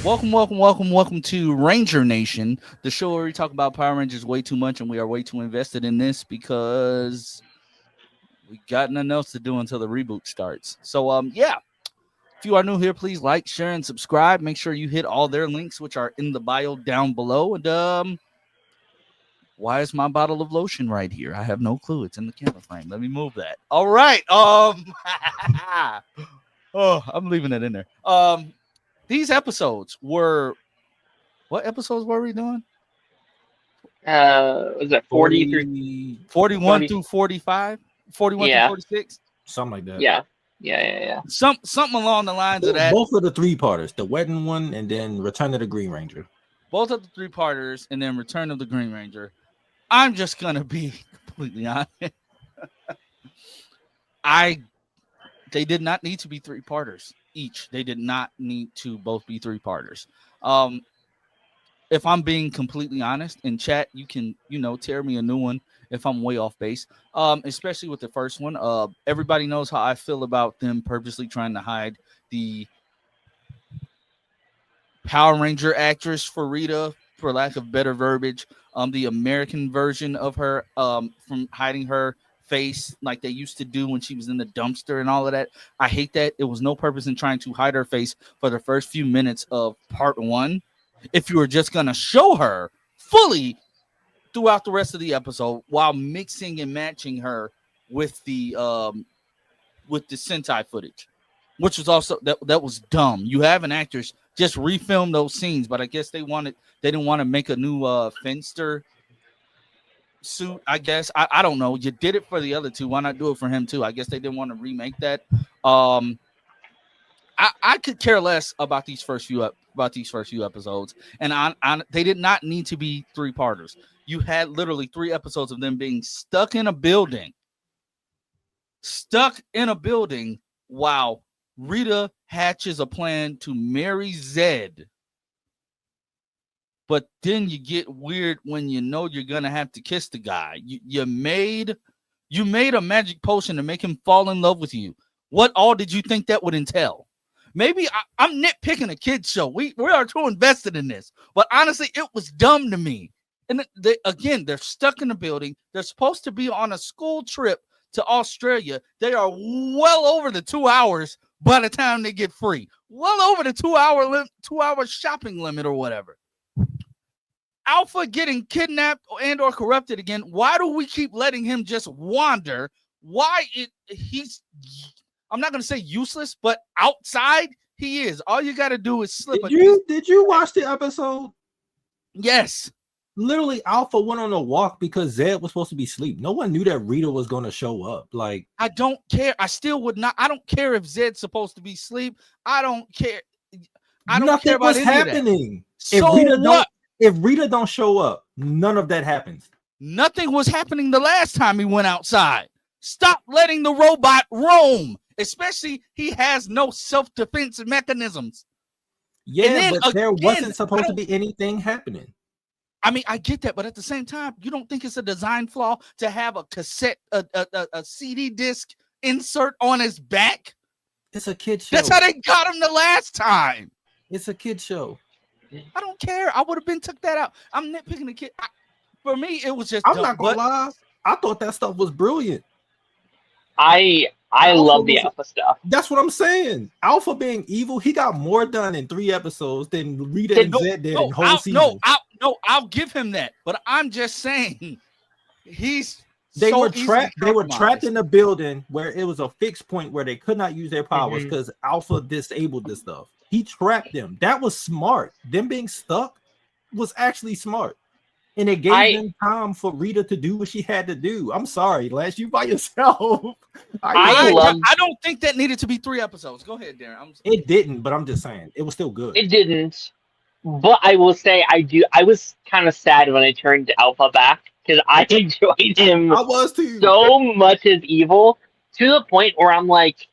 Welcome to Ranger Nation, the show where we talk about Power Rangers way too much and we are way too invested in this because we got nothing else to do until the reboot starts. So, if you are new here, please like, share, and subscribe. Make sure you hit all their links, which are in the bio down below. And why is my bottle of lotion right here? I have no clue. It's in the camera frame. Let me move that. All right. I'm leaving it in there. These episodes were. What episodes were we doing? Was it 40 41 through 45? 41 through 46? Something like that. Yeah. Something along the lines of that. Both of the three-parters, the wedding one and then Return of the Green Ranger. Both of the three-parters and then Return of the Green Ranger. I'm just going to be completely honest. They did not need to be three-parters each. They did not need to both be three-parters. If I'm being completely honest, in chat, you can, tear me a new one if I'm way off base, especially with the first one. Everybody knows how I feel about them purposely trying to hide the Power Ranger actress for Rita, for lack of better verbiage, the American version of her, from hiding her face like they used to do when she was in the dumpster and all of that. I hate that. It was no purpose in trying to hide her face for the first few minutes of part one. If you were just going to show her fully throughout the rest of the episode while mixing and matching her with the Sentai footage, which was also that was dumb. You have an actress just refilm those scenes, but I guess they didn't want to make a new Finster suit. I guess I don't know. You did it for the other two. Why not do it for him too? I guess they didn't want to remake that. I could care less about these first few episodes, and they did not need to be three-parters. You had literally 3 episodes of them being stuck in a building while Rita hatches a plan to marry Zed. But then you get weird when you know you're gonna have to kiss the guy. You made a magic potion to make him fall in love with you. What all did you think that would entail? Maybe I'm nitpicking a kid's show. We are too invested in this. But honestly, it was dumb to me. And they're stuck in the building. They're supposed to be on a school trip to Australia. They are well over the 2 hours by the time they get free. Well over the 2-hour shopping limit or whatever. Alpha getting kidnapped and or corrupted again. Why do we keep letting him just wander? He's... I'm not going to say useless, but outside he is. All you got to do is slip. Did you watch the episode? Yes. Literally, Alpha went on a walk because Zed was supposed to be asleep. No one knew that Rita was going to show up. Like, I don't care. I still would not. I don't care if Zed's supposed to be asleep. I don't care. I don't care about what's happening. So if Rita don't show up, none of that happens. Nothing was happening the last time he went outside. Stop letting the robot roam. Especially, he has no self-defense mechanisms. Yeah, but there wasn't supposed to be anything happening. I mean, I get that, but at the same time, you don't think it's a design flaw to have a cassette, a CD disc insert on his back? It's a kid show. That's how they got him the last time. It's a kid show. I don't care. I would have been took that out. I'm nitpicking the kid. For me, it was just. I'm not gonna lie. I thought that stuff was brilliant. I love the Alpha stuff. That's what I'm saying. Alpha being evil, he got more done in 3 episodes than Rita and Zed did in whole season. I'll give him that. But I'm just saying, they were trapped in a building where it was a fixed point where they could not use their powers because Alpha disabled this stuff. He trapped them. That was smart. Them being stuck was actually smart. And it gave them time for Rita to do what she had to do. I'm sorry, Lance, you by yourself. I don't think that needed to be 3 episodes. Go ahead, Darren. It didn't, but I'm just saying it was still good. It didn't, but I will say I was kind of sad when I turned to Alpha back because I enjoyed him. I was too. So much as evil to the point where I'm like,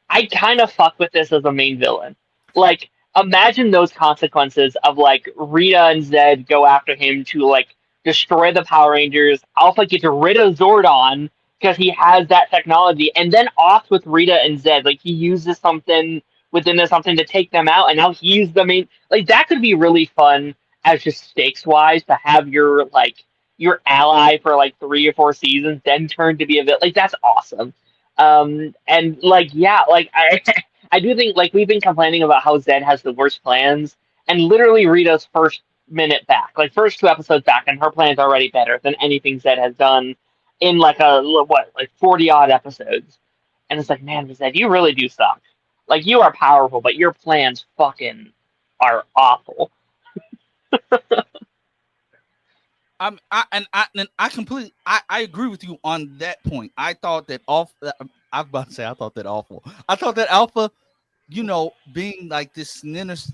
I kind of fuck with this as a main villain. Like, imagine those consequences of like Rita and Zed go after him to like destroy the Power Rangers. Alpha gets rid of Zordon because he has that technology, and then off with Rita and Zed. Like, he uses something within the something to take them out, and now he's the main. Like that could be really fun as just stakes wise to have your ally for like 3 or 4 seasons, then turn to be a villain. Like that's awesome. And like yeah, like I I do think like we've been complaining about how Zed has the worst plans, and literally Rita's first minute back, like first 2 episodes back, and her plan's already better than anything Zed has done in like 40 odd episodes. And it's like, man, Zed, you really do suck. Like you are powerful, but your plans fucking are awful. I completely I agree with you on that point. I thought that I was about to say I thought that awful. I thought that Alpha, you know, being like this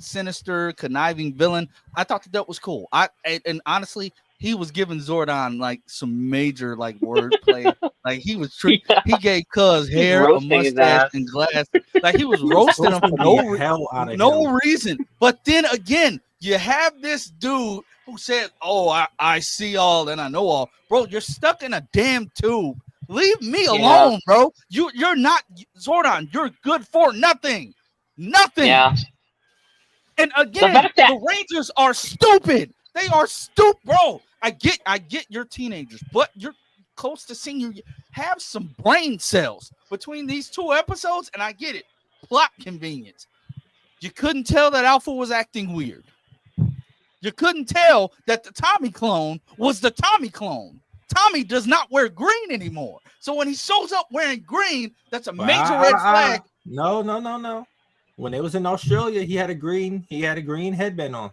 sinister, conniving villain, I thought that was cool. And honestly, he was giving Zordon like some major like wordplay. Like he was Yeah. He gave Cuz hair, a mustache, and glasses. Like he was roasting him for no reason. But then again, you have this dude who said, "Oh, I see all and I know all." Bro, you're stuck in a damn tube. Leave me alone, bro. You're not Zordon. You're good for nothing. Nothing. Yeah. And again, the Rangers are stupid. They are stupid, bro. I get you're teenagers, but you're close to senior. Have some brain cells between these 2 episodes, and I get it. Plot convenience. You couldn't tell that Alpha was acting weird. You couldn't tell that the Tommy clone was the Tommy clone. Tommy does not wear green anymore. So when he shows up wearing green, that's a major red flag. No. When it was in Australia, he had a green headband on.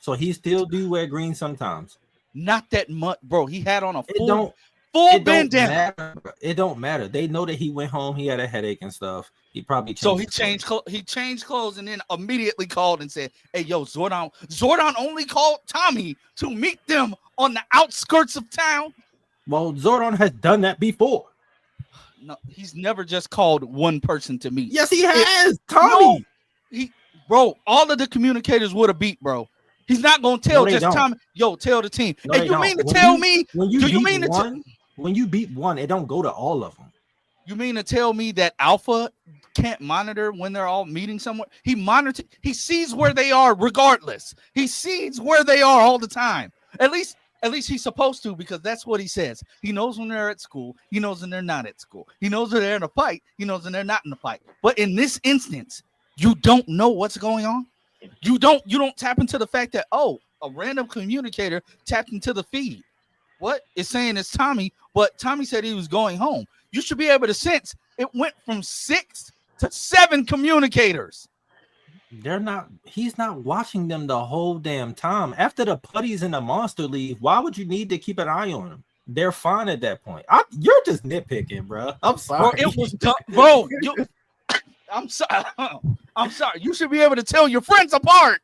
So he still do wear green sometimes. Not that much, bro. He had on a full bandana. It don't matter. They know that he went home. He had a headache and stuff. He probably changed he changed clothes and then immediately called and said, "Hey, yo, Zordon only called Tommy to meet them on the outskirts of town." Well, Zordon has done that before. No, he's never just called one person to meet. Yes, he has. Tommy. No, bro, all of the communicators would have beat, bro. He's not gonna tell Tommy. Yo, tell the team. No, hey, you mean to tell me? When you beat one, it don't go to all of them. You mean to tell me that Alpha can't monitor when they're all meeting somewhere? He sees where they are regardless. He sees where they are all the time. At least he's supposed to, because that's what he says. He knows when they're at school. He knows when they're not at school. He knows when they're in a fight. He knows when they're not in a fight. But in this instance, you don't know what's going on. You don't tap into the fact that, oh, a random communicator tapped into the feed. What? It's saying it's Tommy, but Tommy said he was going home. You should be able to sense it went from 6 to 7 communicators. He's not watching them the whole damn time. After the putties and the monster leave, why would you need to keep an eye on them? They're fine at that point. You're just nitpicking, bro. I'm sorry. Bro, it was bro. I'm sorry. I'm sorry. You should be able to tell your friends apart.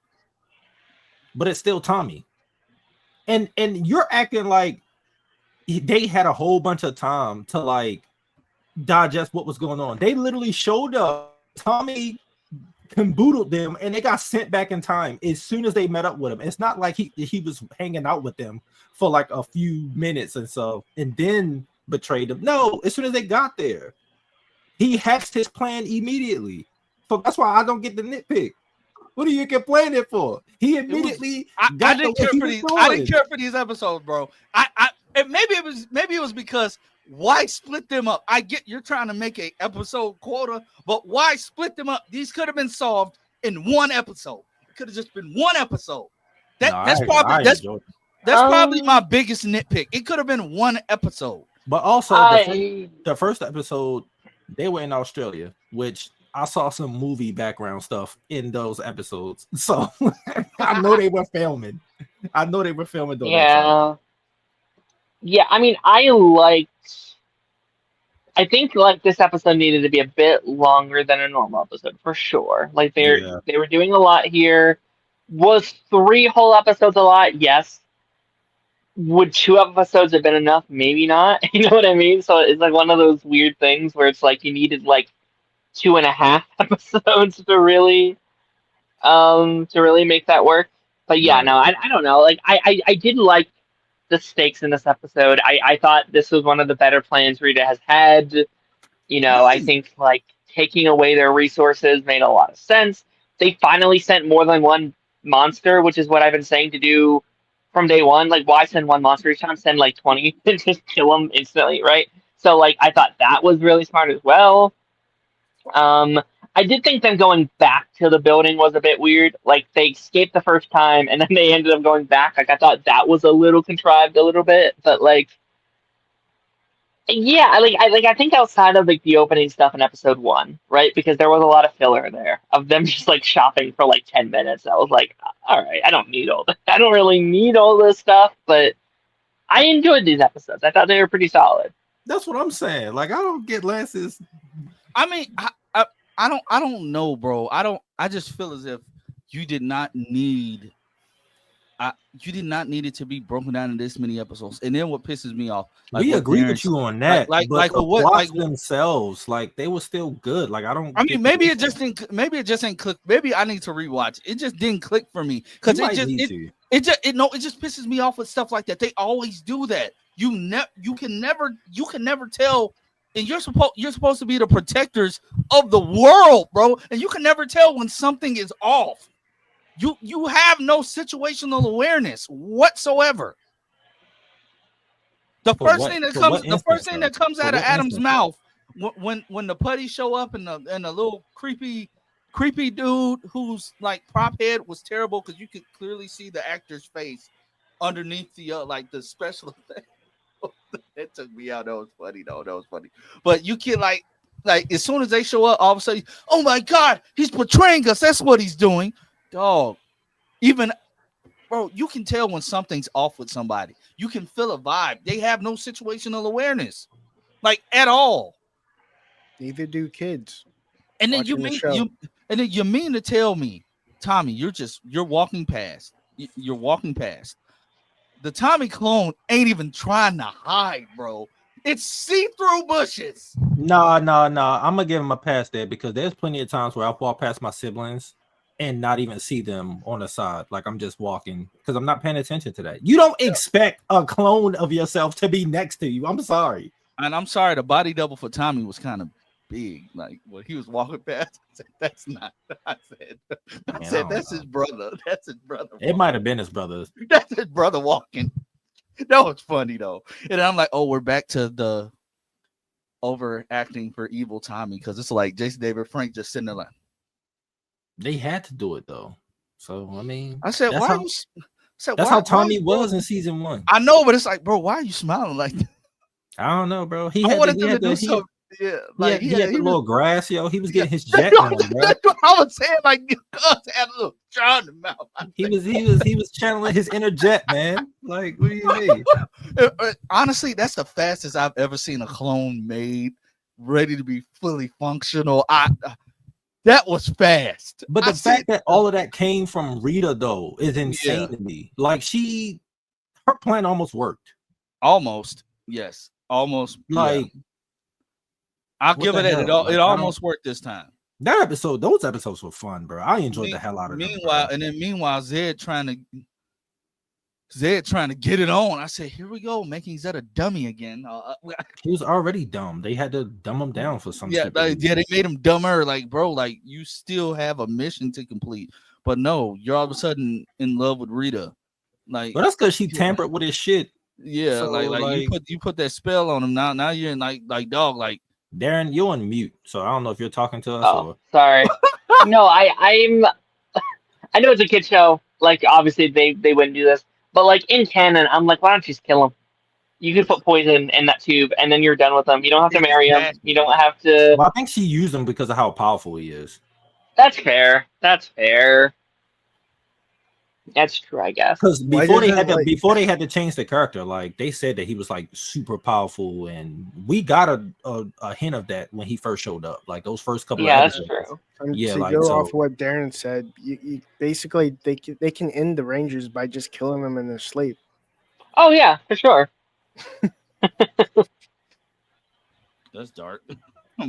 But it's still Tommy. And you're acting like they had a whole bunch of time to like digest what was going on. They literally showed up. Tommy caboodled them and they got sent back in time as soon as they met up with him. It's not like he was hanging out with them for like a few minutes and so and then betrayed them. No, as soon as they got there, he hatched his plan immediately. So that's why I don't get the nitpick. What are you complaining for? He immediately I didn't care for these episodes, bro. Maybe it was because why split them up? I get you're trying to make a episode quota, but why split them up? These could have been solved in one episode. It could have just been one episode. That's probably my biggest nitpick. It could have been one episode. But also the first episode, they were in Australia, which I saw some movie background stuff in those episodes. So I know they were filming. Those episodes. Yeah, I mean, I think like this episode needed to be a bit longer than a normal episode for sure. Like they were doing a lot here. Was 3 whole episodes a lot? Yes. Would 2 episodes have been enough? Maybe not. You know what I mean? So it's like one of those weird things where it's like you needed like 2.5 episodes to really make that work. But yeah, no, I don't know. Like I did like the stakes in this episode. I thought this was one of the better plans Rita has had. You know, I think like taking away their resources made a lot of sense. They finally sent more than one monster, which is what I've been saying to do from day one. Like, why send one monster each time? Send like 20 and just kill them instantly, right? So, like, I thought that was really smart as well. I did think them going back to the building was a bit weird. Like, they escaped the first time and then they ended up going back. Like, I thought that was a little contrived a little bit, but like, yeah, I think outside of like the opening stuff in episode 1, right? Because there was a lot of filler there of them just like shopping for like 10 minutes. I was like, all right, I don't need all this. I don't really need all this stuff, but I enjoyed these episodes. I thought they were pretty solid. That's what I'm saying. Like, I don't get Lance's. I mean, I don't know, bro. I just feel as if you did not need it to be broken down in this many episodes. And then what pisses me off, like, we agree with you on that. Like the what? Plots themselves, like, they were still good. Like, I mean, maybe it just didn't click. Maybe I need to rewatch. It just didn't click for me because it just pisses me off with stuff like that. They always do that. You can never tell. And you're supposed to be the protectors of the world, bro. And you can never tell when something is off. You have no situational awareness whatsoever. The first thing that comes out of Adam's mouth when the putties show up and the little creepy dude who's like prop head was terrible because you could clearly see the actor's face underneath the like the special effect. That took me out. That was funny though. That was funny. But you can like as soon as they show up, all of a sudden, oh my god, he's betraying us. That's what he's doing. Dog, even bro, you can tell when something's off with somebody. You can feel a vibe. They have no situational awareness, like at all. Neither do kids. And then you mean to tell me, Tommy, you're walking past. You're walking past. The Tommy clone ain't even trying to hide, bro. It's see-through bushes. No. I'm gonna give him a pass there because there's plenty of times where I've walked past my siblings and not even see them on the side. Like, I'm just walking because I'm not paying attention to that. You don't expect a clone of yourself to be next to you. I'm sorry. And I'm sorry, the body double for Tommy was kind of big. Like, when he was walking past, I said, that's not. I said that's his brother. That's his brother. It might have been his brother. That's his brother walking. That was funny though. And I'm like, oh, we're back to the overacting for evil Tommy because it's like Jason David Frank just sitting there like. They had to do it though. So I mean, I said, why? That's how Tommy was in season 1. I know, but it's like, bro, why are you smiling like that? I don't know, bro. He had the little grass, yo. He was getting his jet on, bro. That's what I was saying. Like, God had a little jar in the mouth. He was channeling his inner jet, man. Like, what do you mean? Honestly, that's the fastest I've ever seen a clone made, ready to be fully functional. That was fast. But the fact that all of that came from Rita, though, is insane to me. Like, her plan almost worked. Almost, yes. Almost. Like, yeah. I'll give it that. It almost worked this time. Those episodes were fun, bro. I enjoyed the hell out of them. Meanwhile, Zed trying to get it on. I said, here we go, making Zed a dummy again. He was already dumb. They had to dumb him down for some they made him dumber. Like, bro, like, you still have a mission to complete. But no, you're all of a sudden in love with Rita. Like, but that's because she tampered with his shit. Yeah, so, like you put that spell on him. Now you're in like dog, like Darren, you're on mute, so I don't know if you're talking to us. Oh, sorry. No, I know it's a kid show. Like, obviously they wouldn't do this, but like in canon, I'm like, why don't you just kill him? You could put poison in that tube, and then you're done with him. You don't have to marry him. You don't have to. Well, I think she used him because of how powerful he is. That's fair. That's true, I guess. Because before they had to change the character, like they said that he was like super powerful, and we got a hint of that when he first showed up. Like those first couple of episodes. That's true. To go off what Darren said, you basically they can end the Rangers by just killing them in their sleep. Oh yeah, for sure. That's dark.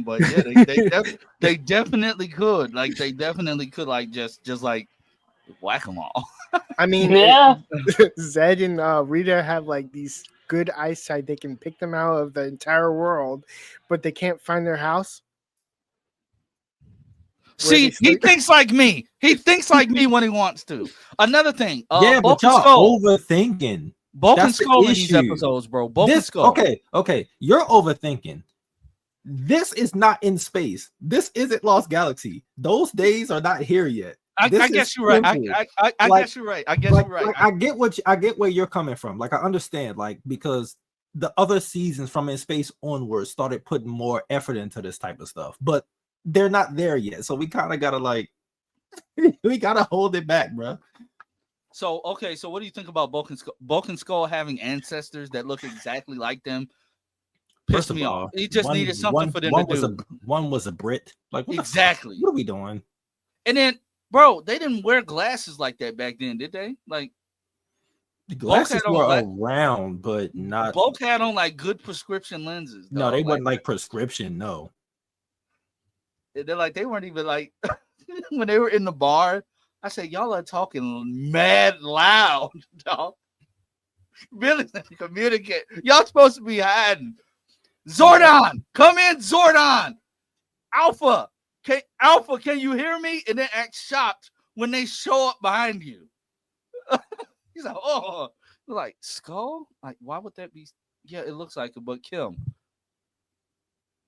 But yeah, they definitely could. Like they definitely could like just like whack them all. I mean, yeah. Zed and Rita have like these good eyesight. They can pick them out of the entire world, but they can't find their house. See, he thinks like me. He thinks like me when he wants to. Another thing. Yeah, but y'all overthinking. Bulk and Skull in these episodes, bro. Bulk and Skull. Okay. You're overthinking. This is not in space. This isn't Lost Galaxy. Those days are not here yet. I guess you're right. I guess you're right. I guess you're right. I get where you're coming from. Like, I understand, like, because the other seasons from In Space onward started putting more effort into this type of stuff, but they're not there yet. So we kind of gotta we gotta hold it back, bro. So okay, so what do you think about Bulk and Skull? Bulk and Skull having ancestors that look exactly like them pissed me off. He just needed something for them to do. One was a Brit. Like, exactly. What are we doing? And then, bro, they didn't wear glasses like that back then, did they? Like, the glasses were around, but not. Bulk had on like good prescription lenses. Dog. No, they weren't like prescription. No, they're like they weren't even like when they were in the bar. I said, y'all are talking mad loud, dog. Really communicate. Y'all supposed to be hiding. Zordon, come in, Zordon. Alpha, can you hear me? And then act shocked when they show up behind you. He's like, oh, like Skull? Like, why would that be? Yeah, it looks like it, but Kim.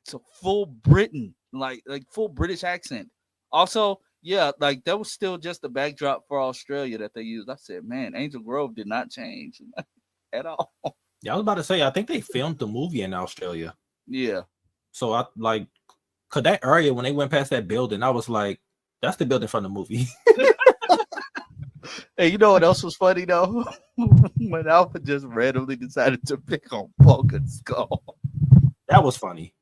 It's a full Britain, like full British accent. Also, yeah, like that was still just the backdrop for Australia that they used. I said, man, Angel Grove did not change at all. Yeah, I was about to say, I think they filmed the movie in Australia. Yeah. So I like, cause that area when they went past that building, I was like, that's the building from the movie. Hey, you know what else was funny though? When Alpha just randomly decided to pick on Bulk and Skull. That was funny.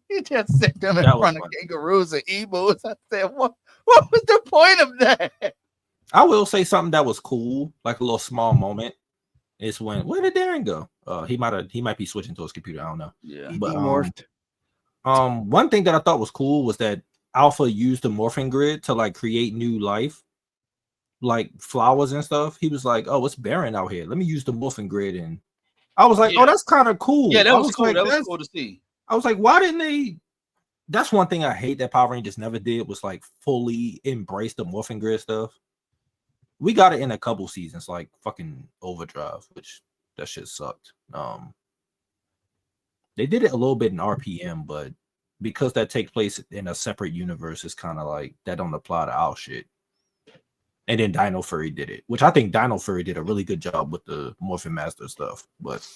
He just set them in front of kangaroos and emus. I said, what was the point of that? I will say something that was cool, like a little small moment. Is when where did Darren go? He might be switching to his computer. I don't know. Yeah, but morphed. One thing that I thought was cool was that Alpha used the morphing grid to like create new life, like flowers and stuff. He was like, "Oh, it's barren out here. Let me use the morphing grid." And I was like, "Oh, that's kind of cool." Yeah, that was cool. Like, that was cool to see. I was like, "Why didn't they?" That's one thing I hate that Power Rangers never did was like fully embrace the morphing grid stuff. We got it in a couple seasons, like fucking Overdrive, which that shit sucked. They did it a little bit in RPM, but because that takes place in a separate universe, it's kind of like that don't apply to our shit. And then Dino Fury did it, which I think Dino Fury did a really good job with the Morphin Master stuff. But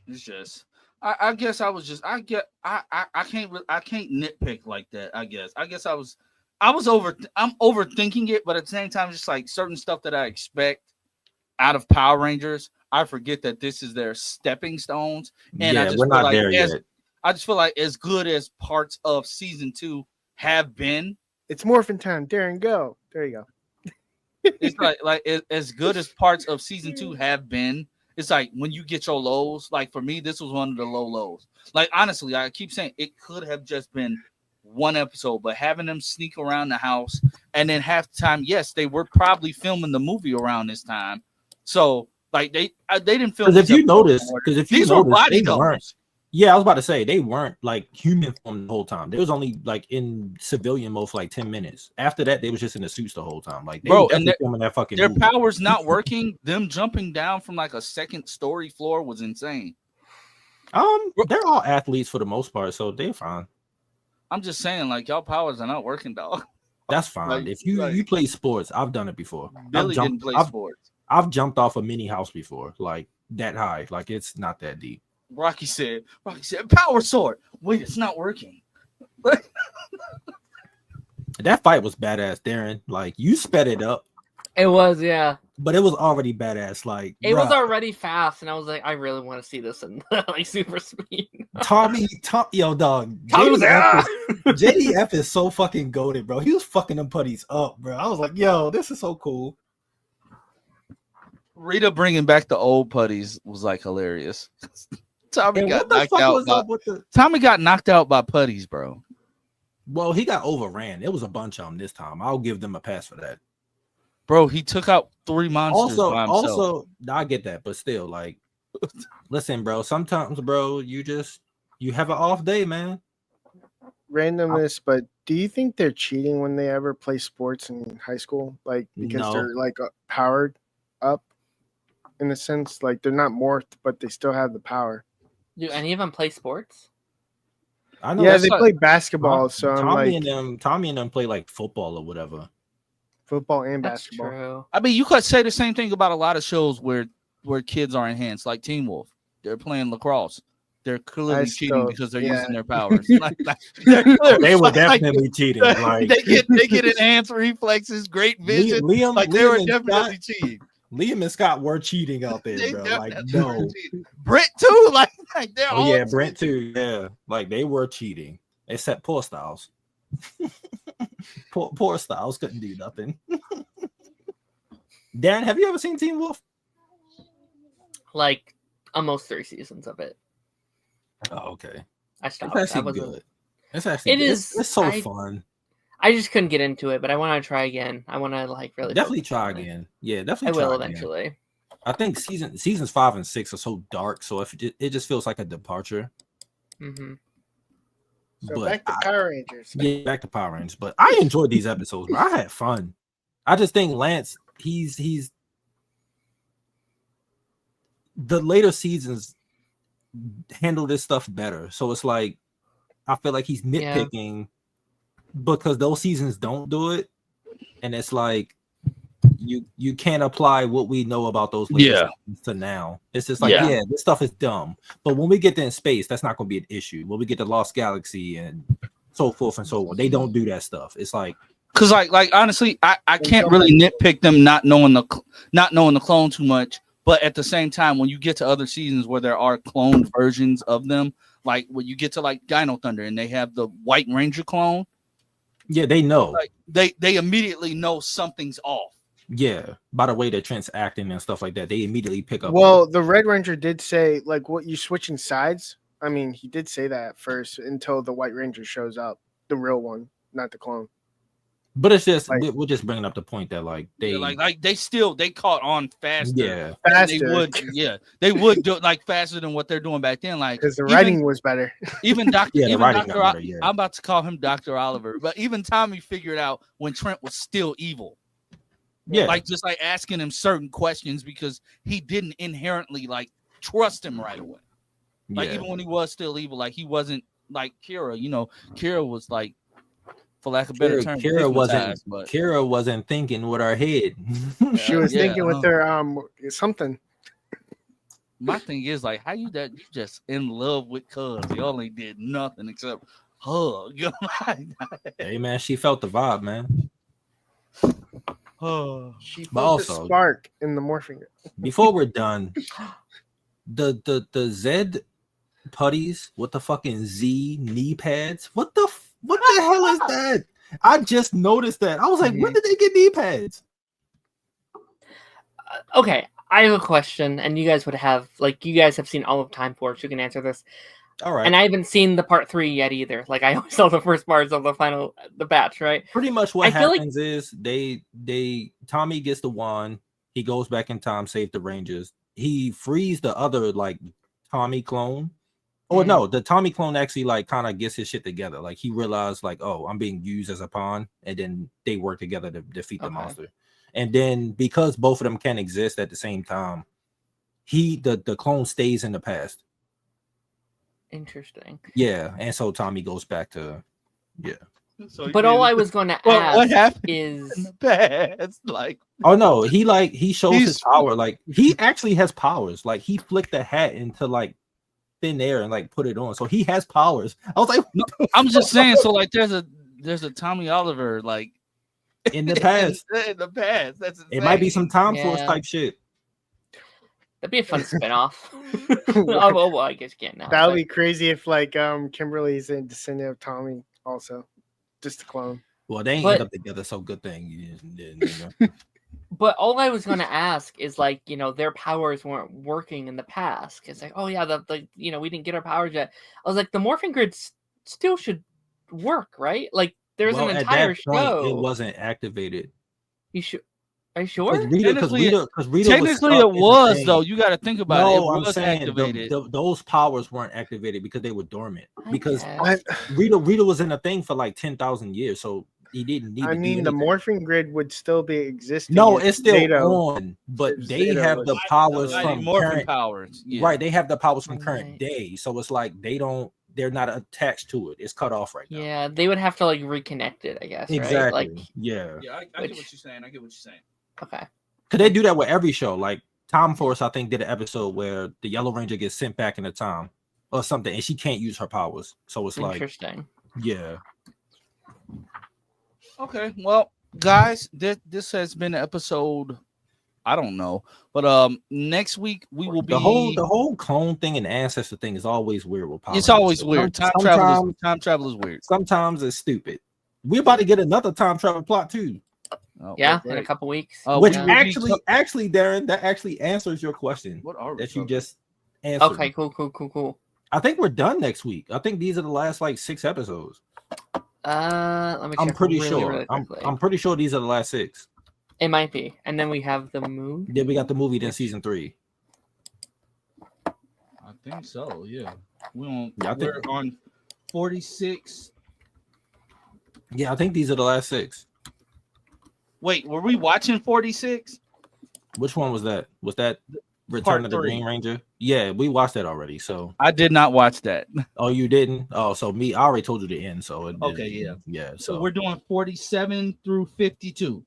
it's just, I guess I was just, I can't nitpick like that. I guess I'm overthinking it, but at the same time, just like certain stuff that I expect out of Power Rangers, I forget that this is their stepping stones. And I just we're not there yet. I just feel like as good as parts of season 2 have been, it's morphin' time. Darren, go. There you go. It's like as good as parts of season 2 have been. It's like when you get your lows. Like for me, this was one of the lows. Like honestly, I keep saying it could have just been one episode, but having them sneak around the house and then half the time, yes, they were probably filming the movie around this time. So like they didn't film. Because if you notice, these were body doubles. Yeah, I was about to say they weren't like human form the whole time. They was only like in civilian mode for like 10 minutes. After that, they was just in the suits the whole time. Like they were filming that fucking their movie. powers not working. Them jumping down from like a second story floor was insane. They're all athletes for the most part, so they're fine. I'm just saying, like y'all powers are not working, dog. That's fine. Like, if you play sports, I've done it before. Billy didn't play sports. I've jumped off a mini house before, like that high. Like it's not that deep. Rocky said, power sword. Wait, it's not working. That fight was badass, Darren. Like you sped it up. It was, yeah. But it was already badass. Like it was already fast, and I was like, I really want to see this in like super speed. Yo, dog. JDF is so fucking goated, bro. He was fucking them putties up, bro. I was like, yo, this is so cool. Rita bringing back the old putties was like hilarious. Tommy got knocked out by putties, bro. Well, he got overran. It was a bunch of them this time. I'll give them a pass for that. Bro, he took out 3 monsters by himself. Also, I get that, but still, like, listen, bro. Sometimes, bro, you have an off day, man. randomness, but do you think they're cheating when they ever play sports in high school? Like because No. they're like powered up in a sense, like they're not morphed, but they still have the power. Do any of them play sports? I know. Yeah, they play basketball. So I'm Tommy like, and them play like football or whatever. Football and That's basketball. true. I mean, you could say the same thing about a lot of shows where kids are enhanced, like Teen Wolf. They're playing lacrosse. They're clearly cheating because they're using their powers. They were definitely cheating. Like they get enhanced reflexes, great vision. They were definitely cheating. Liam and Scott were cheating out there, bro. Like no, Brent too. Like they're all yeah, Brent too. Yeah, like they were cheating, except poor Styles. poor Styles couldn't do nothing. Darren, have you ever seen Teen Wolf? Like almost 3 seasons of it. Oh, okay. I stopped. It's actually good. It's actually good. It's so fun. I just couldn't get into it, but I want to try again. I want to like really definitely try again. Yeah, definitely. I will eventually. I think seasons 5 and 6 are so dark, so if it just feels like a departure. Mm-hmm. So back to Power Rangers. Yeah, back to Power Rangers. But I enjoyed these episodes, bro. I had fun. I just think Lance, he's the later seasons handle this stuff better. So it's like I feel like he's nitpicking because those seasons don't do it, and it's like you can't apply what we know about those later seasons to now. It's just like this stuff is dumb. But when we get there in space, that's not going to be an issue. When we get to Lost Galaxy and so forth and so on, they don't do that stuff. It's like because like honestly, I can't really nitpick them not knowing the clone too much. But at the same time, when you get to other seasons where there are cloned versions of them, like when you get to like Dino Thunder and they have the White Ranger clone, they know. Like they immediately know something's off. Yeah, by the way that Trent's acting and stuff like that, they immediately pick up. Well, the Red Ranger did say like, "What you switching sides?" I mean, he did say that at first until the White Ranger shows up, the real one, not the clone. But it's just we're just bringing up the point that like they they caught on faster. Faster. They would do like faster than what they're doing back then. Like because the writing was better. Even Dr. Better, I'm about to call him Dr. Oliver, but even Tommy figured out when Trent was still evil. Yeah, like just like asking him certain questions because he didn't inherently like trust him right away. Like even when he was still evil, like he wasn't like Kira. You know, Kira was like, for lack of a better term, Kira wasn't thinking with her head. She was thinking with her something. My thing is like, how you just in love with Cuz? He only did nothing except hug. Hey man, she felt the vibe, man. She felt the spark in the morphing. Before we're done, the Z putties with the fucking Z knee pads. What the hell is that? I just noticed that. I was like, when did they get knee pads? Okay, I have a question, and you guys would have you guys have seen all of Time Force. You can answer this. All right. And I haven't seen the part 3 yet either. Like I only saw the first parts of the batch, right? Pretty much what happens is Tommy gets the wand, he goes back in time, save the Rangers. He frees the other Tommy clone. Or no, the Tommy clone actually kind of gets his shit together. Like he realized oh, I'm being used as a pawn, and then they work together to defeat the monster. And then because both of them can exist at the same time, the clone stays in the past. Interesting. Yeah, and so Tommy goes back to So but all I was going to ask what happened is in the past, oh no, he shows his power. Like he actually has powers. Like he flicked the hat into thin air and put it on, so he has powers. I was like, I'm just saying. So there's a Tommy Oliver in the past. in the past, that's insane. It might be some Time Force type shit. That'd be a fun spinoff. Well, I guess you can't now. That would be crazy if Kimberly's a descendant of Tommy also. Just a clone. Well, they ain't end up together, so good thing. You know? But all I was going to ask is their powers weren't working in the past. It's like, oh yeah, we didn't get our powers yet. I was like, the morphing grid still should work, right? Like there's an entire show. It wasn't activated. You should. Are you sure? Technically, it was was though. You got to think about it. It was I'm saying activated. Those powers weren't activated because they were dormant. Because guess. Rita was in a thing for like 10,000 years, so he didn't need. I mean, the morphing grid would still be existing. No, it's still on, but they have the powers from morphing powers. Yeah. Right, they have the powers from current day, so it's like they're not attached to it. It's cut off right now. Yeah, they would have to like reconnect it, I guess. Exactly. Right? Like, yeah, I get what you're saying. Okay. Could they do that with every show? Like Tom Force, I think, did an episode where the Yellow Ranger gets sent back in the time or something, and she can't use her powers. So it's like interesting. Yeah. Okay, well, guys, this has been episode. I don't know, but next week we will be the whole clone thing and ancestor thing is always weird with power. It's always weird. Time travel is weird. Sometimes it's stupid. We're about to get another time travel plot too. Oh, yeah, in a couple weeks. Which actually, Darren, that actually answers your question. What are that you just answered? Okay, cool. I think we're done next week. I think these are the last like 6 episodes. Let me check. I'm pretty sure. I'm pretty sure these are the last 6. It might be, and then we have the movie. Then we got the movie. Then season 3. I think so. Yeah, we're on 46. Yeah, I think these are the last 6. Wait, were we watching 46? Which one was that? Was that Return of the Green Ranger? Yeah, we watched that already. So I did not watch that. Oh, you didn't? Oh, so I already told you the end. So okay, yeah. So we're doing 47 through 52.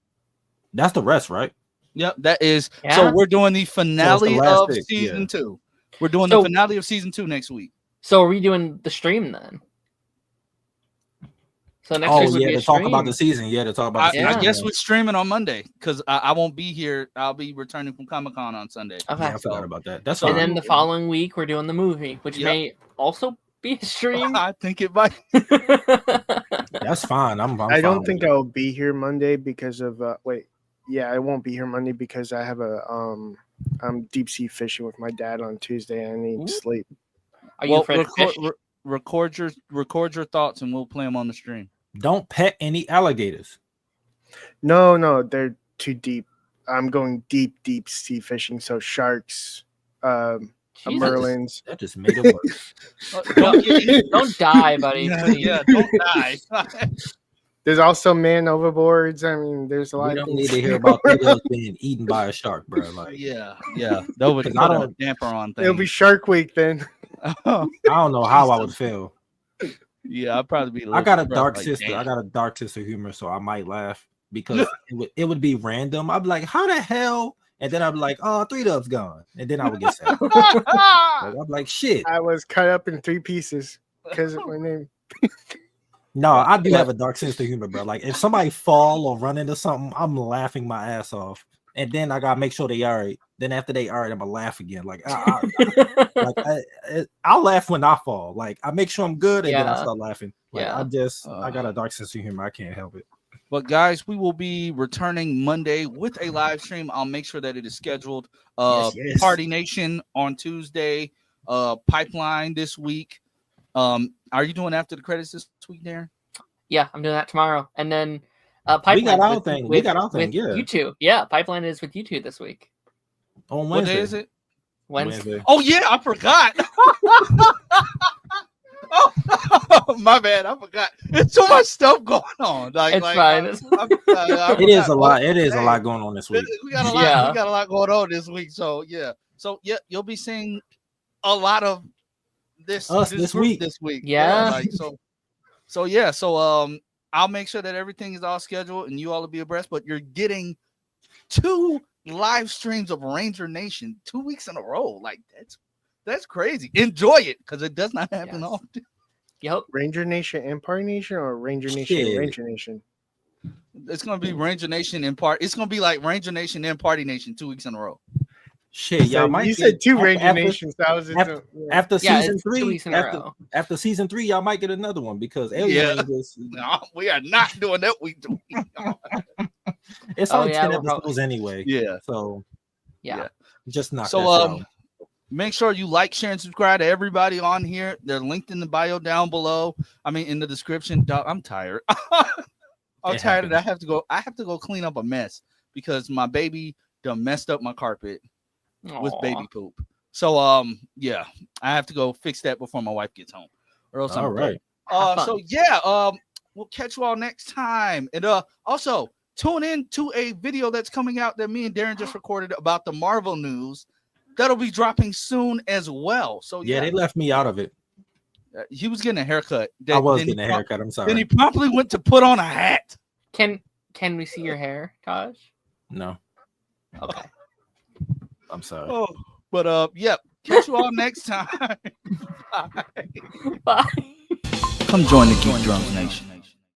That's the rest, right? Yep, that is. Yeah. So we're doing the finale of season 2. We're doing the finale of season 2 next week. So are we doing the stream then? So next week would be to talk about the season. Yeah, to talk about the season. I guess we're streaming on Monday because I won't be here. I'll be returning from Comic-Con on Sunday. Okay. Yeah, I forgot about that. That's and then the following week we're doing the movie, which may also be a stream. I think it might. That's fine. I don't think I'll be here Monday because of I won't be here Monday because I have I'm deep sea fishing with my dad on Tuesday and I need sleep. Are you afraid of fish? Record your thoughts and we'll play them on the stream. Don't pet any alligators. No, they're too deep. I'm going deep sea fishing. So sharks, merlins. That just made it worse. Don't die, buddy. Yeah, don't die. There's also man overboards. I mean, there's a lot. We don't need to hear about people being eaten by a shark, bro. Like, yeah. That would put a damper on things. It'll be Shark Week then. I don't know how I would feel. Yeah, I'd probably be. I got a dark sister. Damn. I got a dark sister humor, so I might laugh because it would be random. I'd be like, "How the hell?" And then I'd be like, "Oh, 3 Dove's gone," and then I would get sad. I'd be like, "Shit!" I was cut up in 3 pieces because of my name. No, I do have a dark sense of humor, bro. Like if somebody fall or run into something, I'm laughing my ass off, and then I gotta make sure they all right. Then after they all right, I'm gonna laugh again. Like I'll laugh when I fall. Like I make sure I'm good, and then I start laughing. Like I got a dark sense of humor. I can't help it. But guys, we will be returning Monday with a live stream. I'll make sure that it is scheduled. Yes. Party Nation on Tuesday. Pipeline this week. Are you doing after the credits this week, Darren? Yeah, I'm doing that tomorrow, and then Pipeline. We got our thing. Yeah, you two. Yeah, Pipeline is with you two this week. On Wednesday. What day is it? Wednesday. Oh yeah, I forgot. Oh, my bad, I forgot. There's so much stuff going on. It's fine. It is a lot. It is a lot going on this week. We got a lot. We got a lot going on this week. So yeah. You'll be seeing a lot of this week. Yeah. So I'll make sure that everything is all scheduled and you all will be abreast. But you're getting 2 live streams of Ranger Nation 2 weeks in a row. Like that's crazy. Enjoy it because it does not happen often. Yep. Ranger Nation and Party Nation, or Ranger Nation and Ranger Nation? It's gonna be Ranger Nation and Party. It's gonna be like Ranger Nation and Party Nation 2 weeks in a row. Shit, y'all you said 2 Ranger Nations. After season 3, 2 weeks in a row. After season 3, y'all might get another one because no, we are not doing that week. It's only 10 episodes anyway. Yeah. So just not. So make sure you like, share, and subscribe to everybody on here. They're linked in the bio down below. I mean, in the description. I'm tired. I'm tired, and I have to go clean up a mess because my baby done messed up my carpet with Aw. baby poop. So yeah, I have to go fix that before my wife gets home. Or else All right. so yeah, we'll catch you all next time. And also tune in to a video that's coming out that me and Darren just recorded about the Marvel news. That'll be dropping soon as well. So Yeah, they left me out of it. He was getting a haircut. I was getting a haircut. I'm sorry. Then he promptly went to put on a hat. Can we see your hair, Taj? No. Okay. I'm sorry. Oh, but yep. Catch you all next time. Bye. Bye. Come join the Geek Drums Nation.